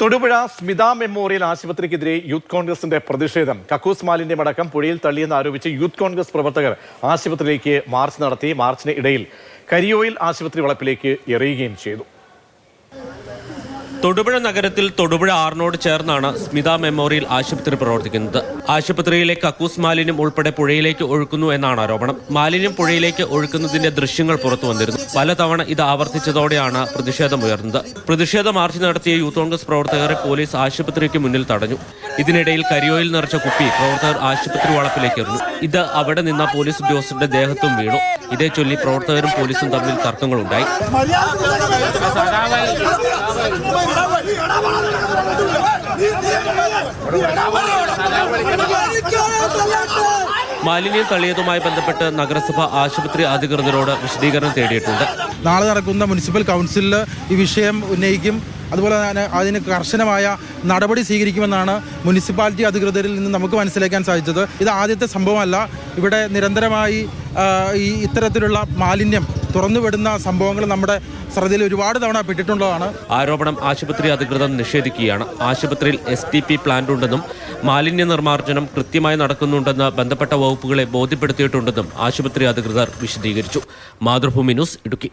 Thodupuzha Smitha memorial ആശുപത്രിക്കെതിരെ youth കോൺഗ്രസിന്റെ പ്രതിഷേധം. കക്കൂസ് മാലിന്യമടക്കം പുഴയിൽ തള്ളിയെന്ന് ആരോപിച്ച് യൂത്ത് കോൺഗ്രസ് പ്രവർത്തകർ ആശുപത്രിയിലേക്ക് മാർച്ച് നടത്തി. മാർച്ചിന് ഇടയിൽ കരിയോയിൽ ആശുപത്രി വളപ്പിലേക്ക് എറിയുകയും ചെയ്തു. തൊടുപുഴ നഗരത്തിൽ തൊടുപുഴ ആറിനോട് ചേർന്നാണ് സ്മിത മെമ്മോറിയൽ ആശുപത്രി പ്രവർത്തിക്കുന്നത്. ആശുപത്രിയിലെ കക്കൂസ് മാലിന്യം ഉൾപ്പെടെ പുഴയിലേക്ക് ഒഴുക്കുന്നു എന്നാണ് ആരോപണം. മാലിന്യം പുഴയിലേക്ക് ഒഴുക്കുന്നതിന്റെ ദൃശ്യങ്ങൾ പുറത്തു വന്നിരുന്നു. പലതവണ ഇത് ആവർത്തിച്ചതോടെയാണ് പ്രതിഷേധമുയർന്നത്. പ്രതിഷേധ മാർച്ച് നടത്തിയ യൂത്ത് കോൺഗ്രസ് പ്രവർത്തകരെ പോലീസ് ആശുപത്രിക്ക് മുന്നിൽ തടഞ്ഞു. ഇതിനിടയിൽ കരിയോയിൽ നിറച്ച കുപ്പി പ്രവർത്തകർ ആശുപത്രി വളപ്പിലേക്ക് എറിഞ്ഞു. ഇത് അവിടെ നിന്ന പോലീസ് ഉദ്യോഗസ്ഥരുടെ ദേഹത്തും വീണു. ഇതേ ചൊല്ലി പ്രവർത്തകരും പോലീസും തമ്മിൽ തർക്കങ്ങളുണ്ടായി. മാലിന്യം തള്ളിയതുമായി ബന്ധപ്പെട്ട് നഗരസഭ ആശുപത്രി അധികൃതരോട് വിശദീകരണം തേടിയിട്ടുണ്ട്. നാളെ നടക്കുന്ന മുനിസിപ്പൽ കൗൺസിലിൽ ഈ വിഷയം ഉന്നയിക്കും. അതുപോലെ തന്നെ അതിന് കർശനമായ നടപടി സ്വീകരിക്കുമെന്നാണ് മുനിസിപ്പാലിറ്റി അധികൃതരിൽ നിന്ന് നമുക്ക് മനസ്സിലാക്കാൻ സാധിച്ചത്. ഇത് ആദ്യത്തെ സംഭവമല്ല. ഇവിടെ നിരന്തരമായി ഇത്തരത്തിലുള്ള മാലിന്യം തുറന്നുവിടുന്ന സംഭവങ്ങൾ നമ്മുടെ ശ്രദ്ധയിൽ ഒരുപാട് തവണ പെട്ടിട്ടുള്ളതാണ്. ആരോപണം ആശുപത്രി അധികൃതർ നിഷേധിക്കുകയാണ്. ആശുപത്രിയിൽ STP പ്ലാന്റ് ഉണ്ടെന്നും മാലിന്യ നിർമ്മാർജ്ജനം കൃത്യമായി നടക്കുന്നുണ്ടെന്ന് ബന്ധപ്പെട്ട വകുപ്പുകളെ ബോധ്യപ്പെടുത്തിയിട്ടുണ്ടെന്നും ആശുപത്രി അധികൃതർ വിശദീകരിച്ചു. മാതൃഭൂമി ന്യൂസ്, ഇടുക്കി.